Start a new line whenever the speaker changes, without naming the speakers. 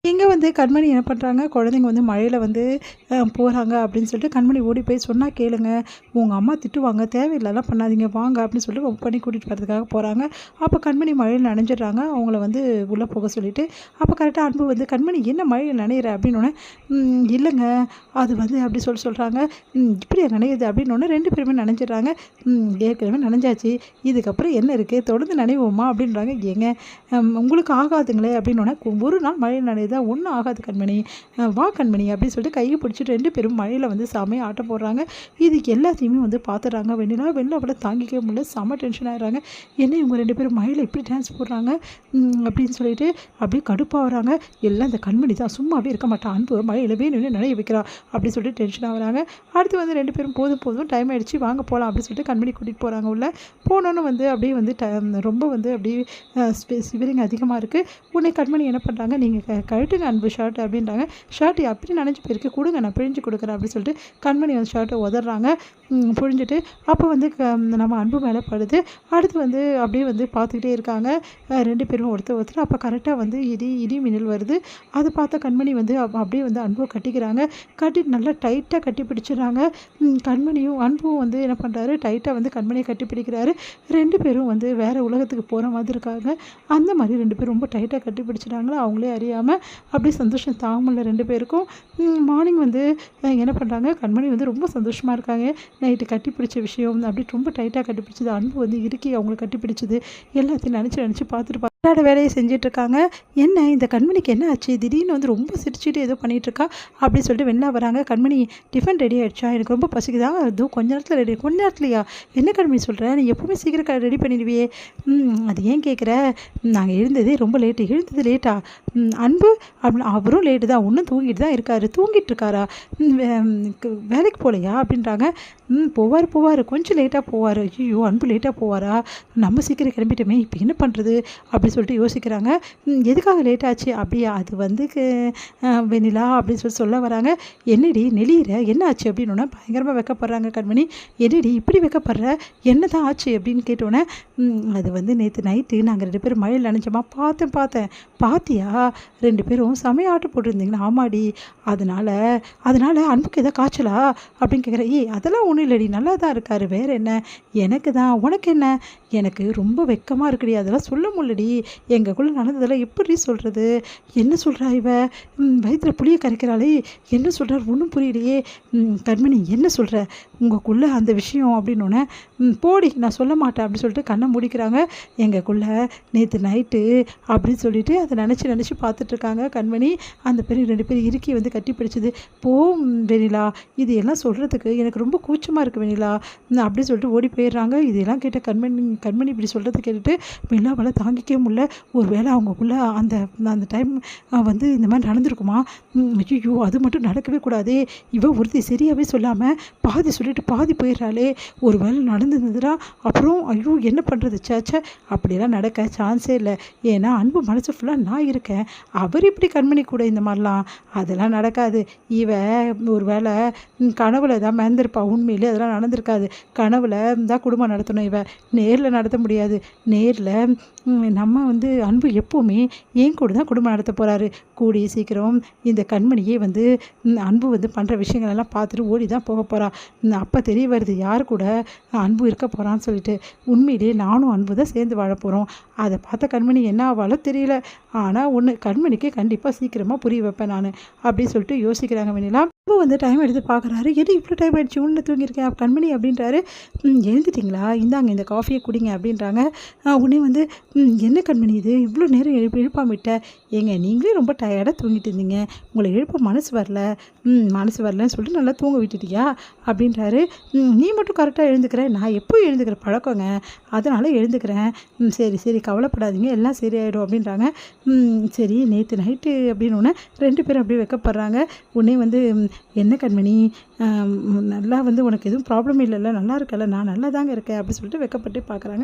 இங்கே வந்து கண்மணி என்ன பண்ணுறாங்க, குழந்தைங்க வந்து மழையில் வந்து போகிறாங்க அப்படின்னு சொல்லிட்டு கண்மணி ஓடி போய் சொன்னால் கேளுங்க, உங்கள் அம்மா திட்டுவாங்க, தேவையில்லாம் பண்ணாதீங்க வாங்க அப்படின்னு சொல்லிட்டு ரொம்ப பண்ணி கூட்டிகிட்டு வரதுக்காக போகிறாங்க. அப்போ கண்மணி மழையில் நனைஞ்சிடுறாங்க. அவங்கள வந்து உள்ளே போக சொல்லிவிட்டு அப்போ கரெக்டாக அன்பு வந்து கண்மணி என்ன மழையில் நனையிற அப்படின்னோடனே இல்லைங்க அது வந்து அப்படி சொல்கிறாங்க. இப்படியா நனையுது அப்படின்னோடனே 2 பேருமே நனைஞ்சிடுறாங்க. ஏற்கனவே நனைஞ்சாச்சு, இதுக்கப்புறம் என்ன இருக்குது, தொடர்ந்து நனைவோமா அப்படின்றாங்க. ஏங்க உங்களுக்கு ஆகாதுங்களே அப்படின்னோடனே ஒரு நாள் மழையில் நனையுதா, ஒன்றும் ஆகாது கண்மணி, வா கண்மணி அப்படின்னு சொல்லிட்டு கையை பிடிச்சிட்டு 2 பேரும் மழையில் வந்து செமையாக ஆட்டம் போடுறாங்க. இது எல்லாத்தையுமே வந்து பார்த்துடுறாங்க வெண்ணிலாவால் தாங்கிக்கவே முடியல, செம்ம டென்ஷன் ஆகிடுறாங்க. என்ன இவங்க 2 பேரும் மழையில் இப்படி டான்ஸ் போடுறாங்க அப்படின்னு சொல்லிட்டு அப்படியே கடுப்பாகிறாங்க. எல்லாம் இந்த கண்மணி தான் சும்மாவே இருக்க மாட்டான், அன்பு மழையில் வேணும்னு நனைய வைக்கிறான் அப்படின்னு சொல்லிட்டு டென்ஷன் ஆகுறாங்க. அடுத்து வந்து 2 பேரும் போதும் டைம் ஆகிடுச்சு வாங்க போகலாம் அப்படின்னு சொல்லிட்டு கண்மணி கூட்டிகிட்டு போகிறாங்க. உள்ள போனோன்னு வந்து அப்படியே வந்து ரொம்ப வந்து அப்படியே சிவரிங் அதிகமாக இருக்குது. உடனே கண்மணி என்ன பண்ணுறாங்க, நீங்கள் கழட்டுங்க அன்பு ஷர்ட் அப்படின்றாங்க. ஷர்ட் அப்படி நனைஞ்சு போயிருக்கு, கொடுங்க நான் பிழிஞ்சு கொடுக்குறேன் அப்படின்னு சொல்லிட்டு கண்மணி வந்து ஷர்ட்டை உதறாங்க. புழிஞ்சிட்டு அப்போ வந்து நம்ம அன்பு மேலே படுது. அடுத்து வந்து அப்படியே வந்து பார்த்துக்கிட்டே இருக்காங்க 2 பேரும் ஒருத்தர். அப்போ கரெக்டாக வந்து இடி மின்னல் வருது. அதை பார்த்த கண்மணி வந்து அப்படியே வந்து அன்புவை கட்டிக்கிறாங்க. கட்டி நல்லா டைட்டாக கட்டி பிடிச்சிடுறாங்க. கண்மணியும் அன்பும் வந்து என்ன பண்ணுறாரு, டைட்டாக வந்து கண்மணியை கட்டி பிடிக்கிறாரு. 2 பேரும் வந்து வேறு உலகத்துக்கு போகிற மாதிரி இருக்காங்க. அந்த மாதிரி 2 பேரும் ரொம்ப டைட்டாக கட்டி பிடிச்சிட்டாங்களா, அவங்களே அறியாமல் அப்படியே சந்தோஷம் தாங்க முடியல 2 பேருக்கும். மார்னிங் வந்து என்ன பண்ணுறாங்க, கண்மணி வந்து ரொம்ப சந்தோஷமாக இருக்காங்க. நைட்டு கட்டி பிடிச்ச விஷயம் அப்படி ரொம்ப டைட்டாக கட்டி பிடிச்சது, அன்பு வந்து இறுக்கி அவங்கள கட்டி பிடிச்சது எல்லாத்தையும் நினச்சி பார்த்துட்டு வேலையை செஞ்சிட்ருக்காங்க. என்ன இந்த கண்மணிக்கு என்ன ஆச்சு, திடீர்னு வந்து ரொம்ப சிரிச்சுட்டு ஏதோ பண்ணிகிட்ருக்கா அப்படின்னு சொல்லிட்டு வெளில வராங்க. கண்மணி டிஃபன் ரெடி ஆகிடுச்சா, எனக்கு ரொம்ப பசிக்குதா, அதுவும் கொஞ்ச நேரத்தில் ரெடி, கொஞ்ச நேரத்துலையா, என்ன கண்மணி சொல்கிற, நீ எப்போவுமே சீக்கிரம் ரெடி பண்ணிடுவியே, அது ஏன் கேட்குற, நாங்கள் எழுந்ததே ரொம்ப எழுந்தது லேட்டா, அன்பு அப்படின்னு அவரும் லேட்டு தான், ஒன்றும் தூங்கிட்டு தான் இருக்காரு, தூங்கிட்டு இருக்காரா, வேலைக்கு போகலையா அப்படின்றாங்க. போவார் கொஞ்சம் லேட்டாக போவார். ஐயோ அன்பு லேட்டாக போவாரா, நம்ம சீக்கிரம் கிளம்பிட்டோமே இப்போ என்ன பண்ணுறது அப்படி சொல்லிட்டு யோசிக்கிறாங்க. எதுக்காக லேட் ஆச்சு அப்படியா, அது வந்து வெண்ணிலா அப்படின்னு சொல்ல வராங்க. என்னடி நெளியிற, என்ன ஆச்சு அப்படின்னோடனே பயங்கரமாக வைக்கப்படுறாங்க கண்மணி. என்னடி இப்படி வைக்கப்படுற, என்ன தான் ஆச்சு அப்படின்னு கேட்டோன்னே அது வந்து நேற்று நைட்டு நாங்கள் 2 பேரும் மழையில் நினச்சோமா, பார்த்தேன் பார்த்தியா, 2 பேரும் செமையாக ஆட்டம் போட்டுருந்தீங்களா, ஆமாடி, அதனால் அன்புக்கு எதாவது காய்ச்சலா அப்படின்னு கேட்குறேன். அதெல்லாம் ஒன்றும் இல்லடி, நல்லா தான் இருக்காரு, வேறு என்ன, எனக்கு தான், உனக்கு என்ன, எனக்கு ரொம்ப வெக்கமாக இருக்குடி, அதெல்லாம் சொல்ல முடியலடி, எங்களுக்குள்ளே நடந்ததெல்லாம் எப்படி சொல்கிறது, என்ன சொல்கிறா இவ, வயிற்றில் புளியை கரைக்கிறாளே, என்ன சொல்கிறார் ஒன்றும் புரியலையே, கண்மணி என்ன சொல்கிற, உங்களுக்குள்ளே அந்த விஷயம் அப்படின்னோடனே போடி நான் சொல்ல மாட்டேன் அப்படின்னு சொல்லிட்டு கண்ணை முடிக்கிறாங்க. எங்களுக்குள்ளே நேற்று நைட்டு அப்படின்னு சொல்லிட்டு அதை நினச்சி பார்த்துட்ருக்காங்க கண்மணி. அந்த பேர் 2 பேர் இறுக்கி வந்து கட்டி பிடிச்சது. வெண்ணிலா, இது எல்லாம் சொல்கிறதுக்கு எனக்கு ரொம்ப கூச்சமாக இருக்குது வெண்ணிலா அப்படின்னு சொல்லிட்டு ஓடி போயிடுறாங்க. இதெல்லாம் கேட்ட கண்மணி இப்படி சொல்கிறது கேட்டுட்டு வெண்ணிலாவால் தாங்கிக்கவே முடியல. ஒரு வேளை அவங்களுக்குள்ள அந்த டைம் வந்து இந்த மாதிரி நடந்திருக்குமா, ஐயோ அது மட்டும் நடக்கவே கூடாதே, இவ ஒருத்தி சரியாகவே சொல்லாமல் பாதி சொல்லிட்டு பாதி போயிடுறாளே, ஒரு வேளை நடந்துருந்ததுன்னா அப்புறம் ஐயோ என்ன பண்ணுறது, சேச்சே அப்படியெல்லாம் நடக்க சான்ஸே இல்லை, ஏன்னா அன்பு மனசு ஃபுல்லாக நான் இருக்கேன், அவர் இப்படி கண்மணி கூட இந்த மாதிரிலாம் அதெல்லாம் நடக்காது, இவ ஒரு வேளை கனவுல தான் மறந்துருப்பா, உண்மையிலே அதெல்லாம் நடந்திருக்காது, கனவுல தான் குடும்பம் நடத்தணும், இவ நேரில் நடத்த முடியாது, நேரில் நம்ம வந்து அன்பு எப்போவுமே ஏன் கூட தான் குடும்பம் நடத்த போகிறாரு, கூடிய சீக்கிரம் இந்த கண்மணியே வந்து அன்பு வந்து பண்ணுற விஷயங்களெல்லாம் பார்த்துட்டு ஓடி தான் போக போகிறா, அப்போ தெரிய வருது யார் கூட அன்பு இருக்க போகிறான்னு சொல்லிட்டு, உண்மையிலே நானும் அன்பு தான் சேர்ந்து வாழ போகிறோம், அதை பார்த்த கண்மணி என்ன ஆவாலோ தெரியல, ஆனால் ஒன்று கண்மணிக்கு கண்டிப்பாக சீக்கிரமாக புரிய வைப்பேன் நான் அப்படின்னு சொல்லிட்டு யோசிக்கிறாங்க. வெண்ணிலா இப்போ வந்து டைம் எடுத்து பார்க்குறாரு, எது இவ்வளோ டைம் ஆகிடுச்சு, ஒன்று தூங்கியிருக்கேன் கண்மணி அப்படின்றாரு. எழுந்துட்டிங்களா, இந்தாங்க இந்த காஃபியை குடிங்க அப்படின்றாங்க. உடனே வந்து என்ன கண்மணி இது இவ்வளோ நேரம் எழுப்பாம விட்ட, ஏங்க நீங்களே ரொம்ப டயர்டாக தூங்கிட்டு இருந்தீங்க, உங்களை எழுப்ப மனசு வரலன்னு சொல்லிட்டு நல்லா தூங்க விட்டுட்டியா அப்படின்றாரு. நீ மட்டும் கரெக்டாக எழுந்துக்கிற, நான் எப்போ எழுந்துக்கிற பழக்கங்க, அதனால் எழுந்துக்கிறேன், சரி கவலைப்படாதீங்க எல்லாம் சரியாயிடும் அப்படின்றாங்க. சரி நேற்று நைட்டு அப்படின்னோடனே 2 பேரும் அப்படியே வைக்கப்படுறாங்க. உடனே வந்து என்ன கண்மணி நல்லா வந்து உனக்கு எதுவும் ப்ராப்ளம் இல்லைல்ல, நல்லா இருக்கல, நான் நல்லா தாங்க இருக்கேன் அப்படின்னு சொல்லிட்டு வைக்கப்பட்டு பார்க்குறாங்க.